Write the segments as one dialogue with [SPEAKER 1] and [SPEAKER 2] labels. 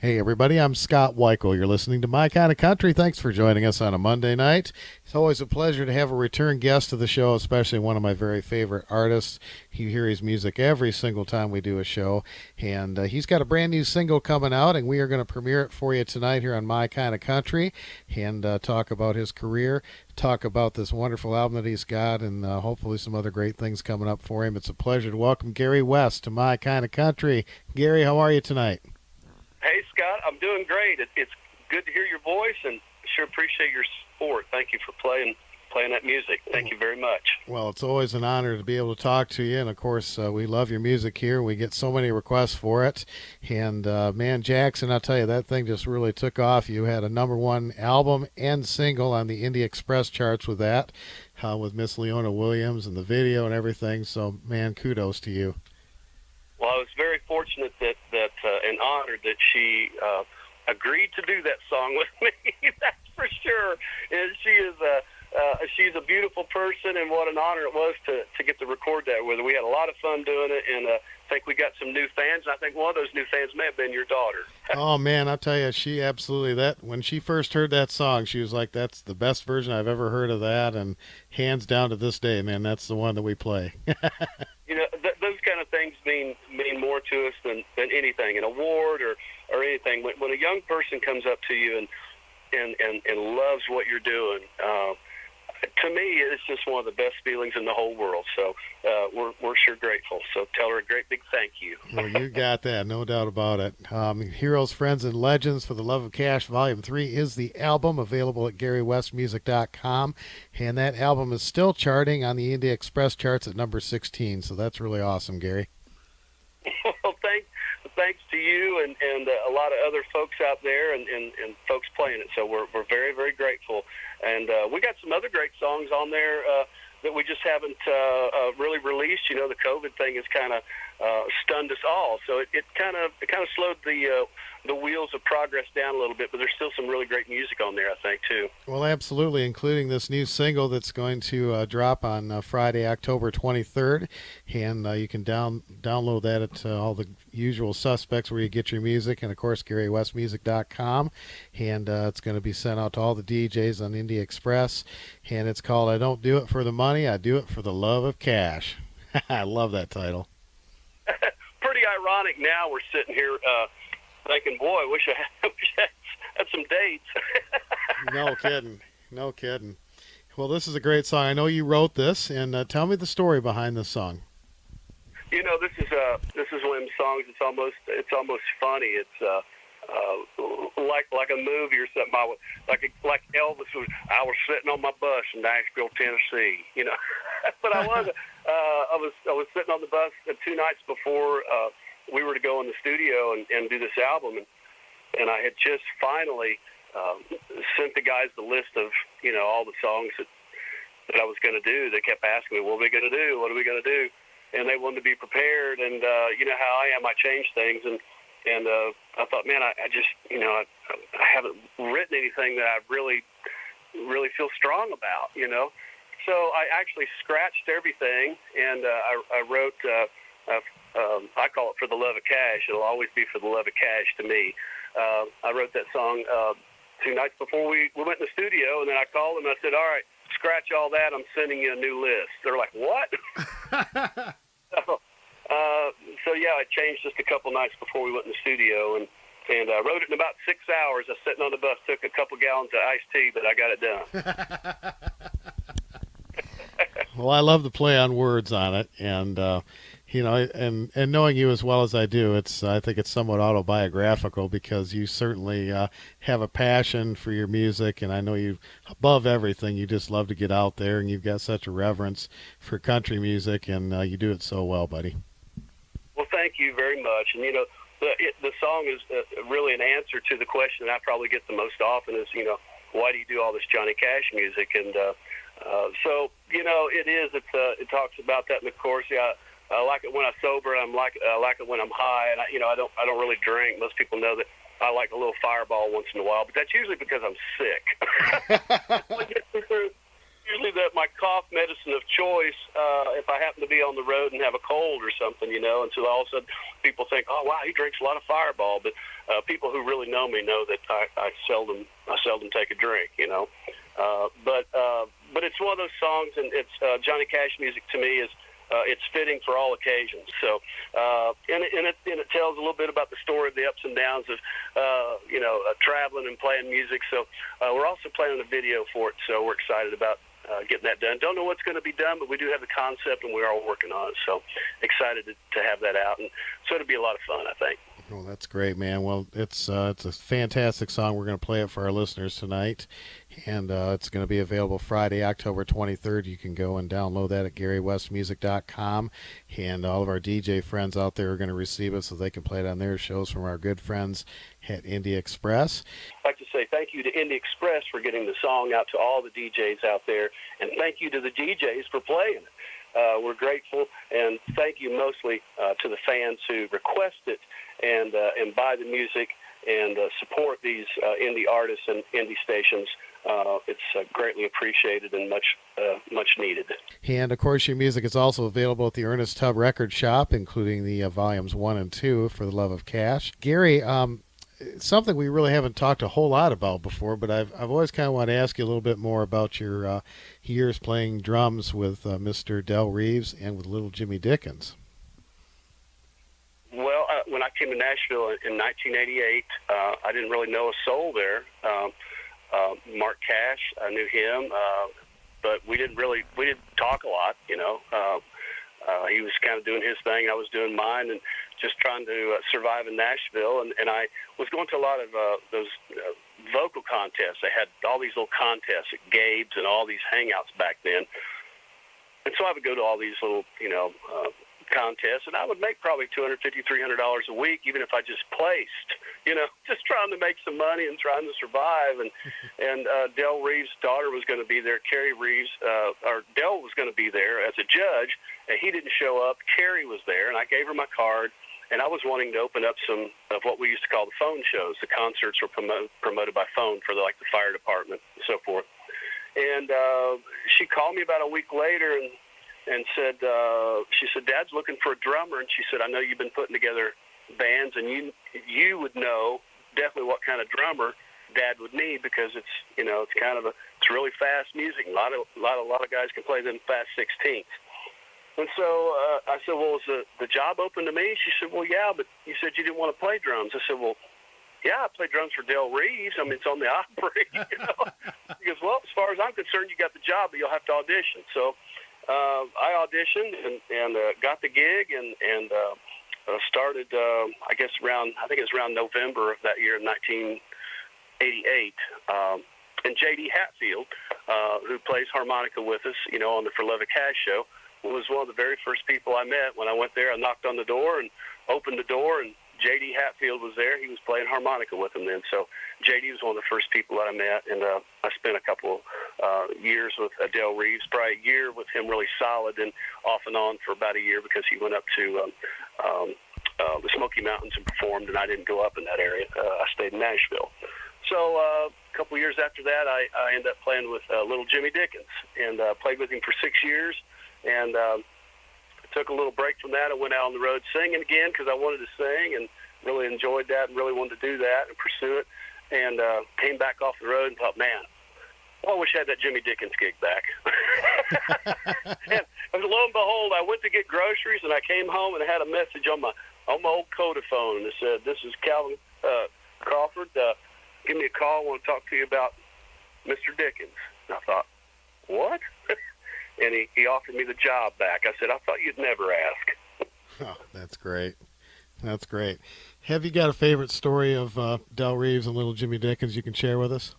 [SPEAKER 1] Hey, everybody, I'm Scott Wikle. You're listening to My Kind of Country. Thanks for joining us on a Monday night. It's always a pleasure to have a return guest to the show, especially one of my very favorite artists. You hear his music every single time we do a show. And he's got a brand new single coming out, and we are going to premiere it for you tonight here on My Kind of Country and talk about his career, talk about this wonderful album that he's got, and hopefully some other great things coming up for him. It's a pleasure to welcome Gary West to My Kind of Country. Gary, how are you tonight?
[SPEAKER 2] Hey, Scott, I'm doing great. It's good to hear your voice, and sure appreciate your support. Thank you for playing that music. Thank you very much.
[SPEAKER 1] Well, it's always an honor to be able to talk to you, and of course, we love your music here. We get so many requests for it, and man, Jackson, I'll tell you, that thing just really took off. You had a #1 album and single on the Indie Express charts with that, with Miss Leona Williams and the video and everything. So, man, kudos to you.
[SPEAKER 2] Well, I was very fortunate that and honored that she agreed to do that song with me. That's for sure. And she's a beautiful person, and what an honor it was to get to record that with her. We had a lot of fun doing it, and I think we got some new fans. I think one of those new fans may have been your daughter.
[SPEAKER 1] Oh man, I'll tell you, she absolutely, that when she first heard that song, she was like, "That's the best version I've ever heard of that," and hands down to this day, man, that's the one that we play.
[SPEAKER 2] Those kind of things mean more to us than anything, an award or anything. When a young person comes up to you and loves what you're doing, to me, it's just one of the best feelings in the whole world. So we're sure grateful. So tell her a great big thank you.
[SPEAKER 1] Well, you got that, no doubt about it. Heroes, Friends, and Legends for the Love of Cash, Volume 3 is the album, available at GaryWestMusic.com. And that album is still charting on the Indie Express charts at number 16. So that's really awesome, Gary.
[SPEAKER 2] Well, thanks to you and a lot of other folks out there and folks playing it. So we're very, very grateful. And we got some other great songs on there that we just haven't really released. You know, the COVID thing has kind of stunned us all. So it kind of slowed the wheels of progress down a little bit. But there's still some really great music on there, I think, too.
[SPEAKER 1] Well, absolutely, including this new single that's going to drop on Friday, October 23rd. And you can download that at all the usual suspects where you get your music, and, of course, GaryWestMusic.com. And it's going to be sent out to all the DJs on Indie Express. And it's called I Don't Do It for the Money, I Do It for the Love of Cash. I love that title.
[SPEAKER 2] Pretty ironic now we're sitting here thinking, boy, I wish I had some dates.
[SPEAKER 1] No kidding. Well, this is a great song. I know you wrote this, and tell me the story behind this song.
[SPEAKER 2] You know, this is one of them songs. It's almost funny. It's like a movie or something. Like Elvis was. I was sitting on my bus in Nashville, Tennessee. You know, but I was sitting on the bus 2 nights before we were to go in the studio and do this album, and I had just finally sent the guys the list of all the songs that I was going to do. They kept asking me, "What are we going to do? What are we going to do?" And they wanted to be prepared. And you know how I am. I change things, and I thought, man, I just I haven't written anything that I really feel strong about. So I actually scratched everything, and I wrote. I call it For the Love of Cash. It'll always be For the Love of Cash to me. I wrote that song 2 nights before we went in the studio, and then I called them and I said, all right, scratch all that. I'm sending you a new list. They're like, what? So yeah, I changed just a couple nights before we went in the studio, and I wrote it in about 6 hours. I was sitting on the bus, took a couple gallons of iced tea, but I got it done.
[SPEAKER 1] Well, I love the play on words on it, and and knowing you as well as I do, I think it's somewhat autobiographical, because you certainly have a passion for your music, and I know you, above everything, you just love to get out there, and you've got such a reverence for country music, and you do it so well, buddy.
[SPEAKER 2] Well, thank you very much. And the song is really an answer to the question that I probably get the most often is, why do you do all this Johnny Cash music? And so it is. It talks about that, and of course, yeah. I like it when I'm sober, and I like it when I'm high, and I don't really drink. Most people know that I like a little Fireball once in a while, but that's usually because I'm sick. usually my cough medicine of choice if I happen to be on the road and have a cold or something, you know. And so all of a sudden people think, oh, wow, he drinks a lot of Fireball. But people who really know me know that I seldom take a drink, you know. But it's one of those songs, and it's Johnny Cash music to me is it's fitting for all occasions. So, and it tells a little bit about the story of the ups and downs of, traveling and playing music. So we're also planning a video for it. So we're excited about getting that done. Don't know what's going to be done, but we do have the concept, and we're all working on it. So excited to have that out. And so it'll be a lot of fun, I think.
[SPEAKER 1] Oh, that's great, man. Well, it's a fantastic song. We're going to play it for our listeners tonight, and it's going to be available Friday, October 23rd. You can go and download that at GaryWestMusic.com, and all of our DJ friends out there are going to receive it so they can play it on their shows from our good friends at Indie Express.
[SPEAKER 2] I'd like to say thank you to Indie Express for getting the song out to all the DJs out there, and thank you to the DJs for playing it. We're grateful, and thank you mostly to the fans who request it and buy the music and support these indie artists and indie stations. It's greatly appreciated and much needed.
[SPEAKER 1] And, of course, your music is also available at the Ernest Tubb Record Shop, including the volumes 1 and 2, For the Love of Cash. Gary, something we really haven't talked a whole lot about before, but I've always kind of wanted to ask you a little bit more about your years playing drums with Mr. Del Reeves and with Little Jimmy Dickens.
[SPEAKER 2] Well, when I came to Nashville in 1988, I didn't really know a soul there. Mark Cash, I knew him, but we didn't talk a lot, you know. He was kind of doing his thing, I was doing mine, and just trying to survive in Nashville. And I was going to a lot of those vocal contests. They had all these little contests at Gabe's and all these hangouts back then. And so I would go to all these little, contests, and I would make probably $250, $300 a week, even if I just placed, just trying to make some money and trying to survive. And Del Reeves' daughter was going to be there. Carrie Reeves, or Del was going to be there as a judge, and he didn't show up. Carrie was there, and I gave her my card, and I was wanting to open up some of what we used to call the phone shows. The concerts were promoted by phone for the fire department and so forth. And she called me about a week later and said, she said, Dad's looking for a drummer. And she said, I know you've been putting together bands, and you would know definitely what kind of drummer Dad would need, because it's kind of it's really fast music. A lot of guys can play them fast 16ths. And so I said, well, is the job open to me? She said, well, yeah, but you said you didn't want to play drums. I said, well, yeah, I play drums for Del Reeves. I mean, it's on the Opry. He goes, well, as far as I'm concerned, you got the job, but you'll have to audition. So I auditioned and got the gig and started, I think it was around November of that year, 1988. And J.D. Hatfield, who plays harmonica with us, on the For Love of Cash show, was one of the very first people I met. When I went there, I knocked on the door and opened the door, and J.D. Hatfield was there. He was playing harmonica with him then. So J.D. was one of the first people that I met, and I spent a couple years with Del Reeves, probably a year with him really solid, and off and on for about a year because he went up to the Smoky Mountains and performed, and I didn't go up in that area. I stayed in Nashville. So a couple years after that, I ended up playing with Little Jimmy Dickens, and played with him for 6 years, and took a little break from that. I went out on the road singing again because I wanted to sing and really enjoyed that and really wanted to do that and pursue it. And came back off the road and thought, man, I wish I had that Jimmy Dickens gig back. And lo and behold, I went to get groceries, and I came home and I had a message on my old Codaphone that said, this is Calvin Crawford. Give me a call. I want to talk to you about Mr. Dickens. And I thought, what? And he offered me the job back. I said, I thought you'd never ask.
[SPEAKER 1] Oh, that's great. That's great. Have you got a favorite story of Del Reeves and Little Jimmy Dickens you can share with us?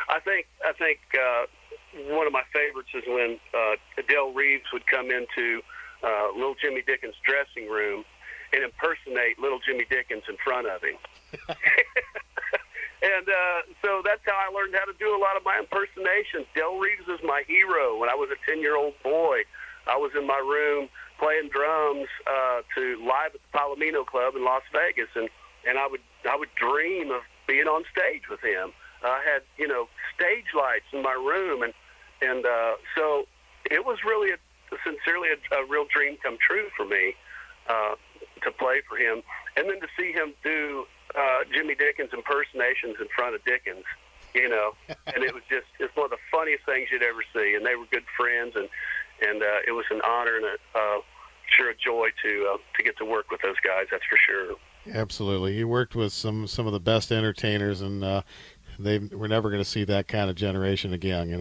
[SPEAKER 2] I think one of my favorites is when Del Reeves would come into Little Jimmy Dickens' dressing room and impersonate Little Jimmy Dickens in front of him. And so that's how I learned how to do a lot of my impersonations. Del Reeves is my hero. When I was a 10-year-old boy, I was in my room playing drums to live at the Palomino Club in Las Vegas, and I would dream of being on stage with him. I had, stage lights in my room, and so it was really sincerely a real dream come true for me to play for him, and then to see him do Jimmy Dickens impersonations in front of Dickens, and it's one of the funniest things you'd ever see. And they were good friends, and it was an honor and sure a joy to get to work with those guys. That's for sure.
[SPEAKER 1] Absolutely. You worked with some of the best entertainers, and we're never going to see that kind of generation again,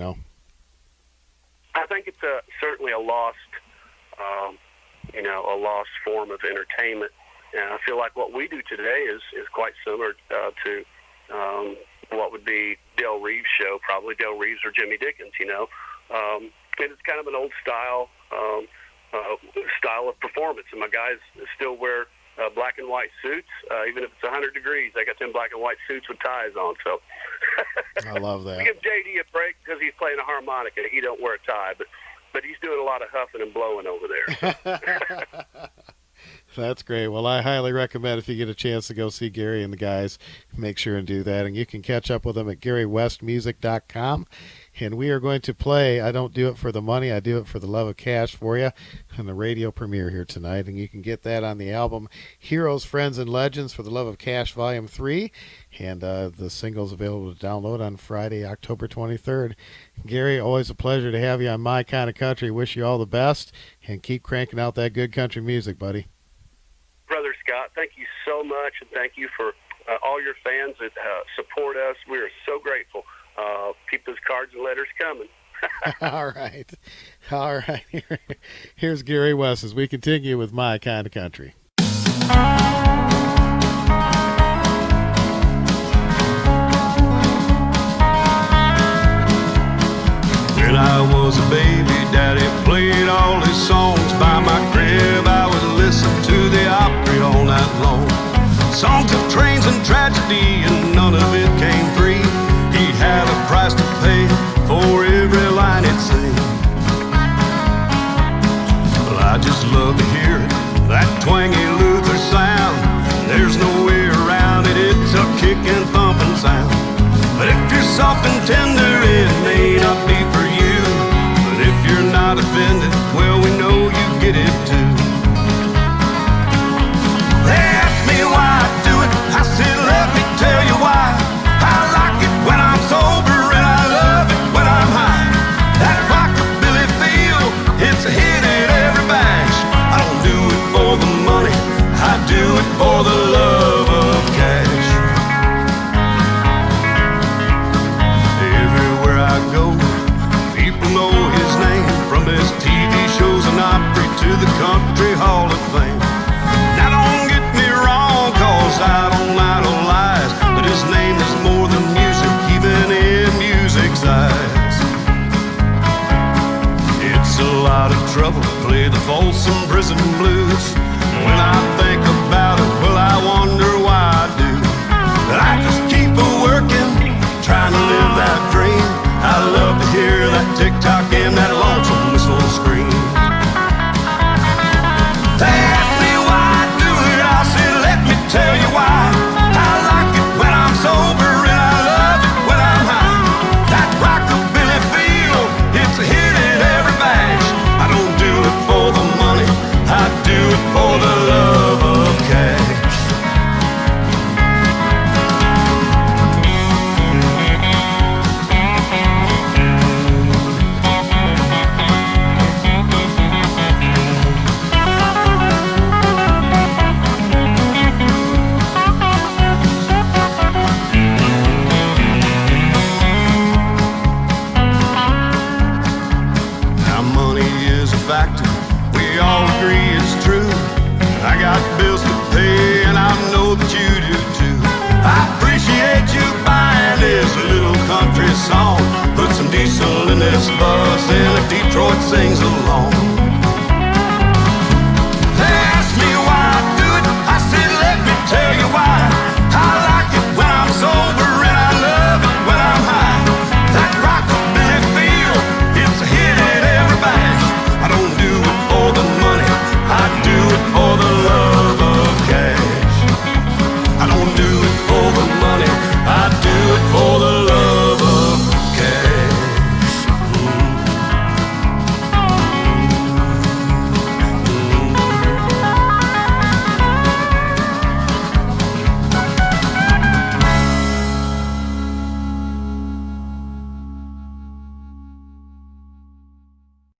[SPEAKER 2] I think it's certainly a lost form of entertainment. And I feel like what we do today is quite similar to what would be Del Reeves' show, probably Del Reeves or Jimmy Dickens, and it's kind of an old style of performance. And my guys still wear black and white suits, even if it's 100 degrees. They got them black and white suits with ties on. So
[SPEAKER 1] I love that.
[SPEAKER 2] We give JD a break because he's playing a harmonica. He don't wear a tie, but he's doing a lot of huffing and blowing over there.
[SPEAKER 1] That's great. Well, I highly recommend if you get a chance to go see Gary and the guys, make sure and do that. And you can catch up with them at GaryWestMusic.com. And we are going to play I Don't Do It for the Money, I Do It for the Love of Cash for you on the radio premiere here tonight. And you can get that on the album Heroes, Friends, and Legends for the Love of Cash Volume 3. And the single's available to download on Friday, October 23rd. Gary, always a pleasure to have you on My Kind of Country. Wish you all the best, and keep cranking out that good country music, buddy.
[SPEAKER 2] Brother Scott, thank you so much, and thank you for all your fans that support us. We are so grateful. Keep those cards and letters coming.
[SPEAKER 1] All right. Here's Gary West as we continue with My Kind of Country.
[SPEAKER 3] When I was a baby, Daddy played all his songs by my crib. I would listen to the Opry all night long. Songs of trains and tragedy, and none of it came free. He had a price to pay for every line he'd sing. Well, I just love to hear it, that twangy Luther sound. There's no way around it, it's a kicking, thumping sound. But if you're soft and tender, it may not be for you. But if you're not offended, well, we know you get it too. They ask me why I do it, I said, let me tell you why. I like it when I'm sober, and I love it when I'm high. That rockabilly feel, it's a hit at every bash. I don't do it for the money, I do it for the love of cash. Everywhere I go, people know his name, from his TV shows and Opry to the Country Hall of Fame. Now don't get me wrong, cause I don't idolize, but his name is more than music, even in music's eyes. It's a lot of trouble to play the Folsom Prison Blues. When I think about it, well, I wonder why I do. But I just keep a-working, trying to live that dream. I love to hear that tick-tock and that lonesome whistle scream. They ask me why I do it, I say, let me tell you why. I like it when I'm sober, and I love it when I'm high. That rockabilly feel, it's a hit at every bash. I don't do it for the money, I do it for the love of cash. Now money is a factor, we all agree it's true. I got bills to pay, and I know that you do too. I appreciate you buying this little country song. Put some diesel in this bus, and a Detroit sings along.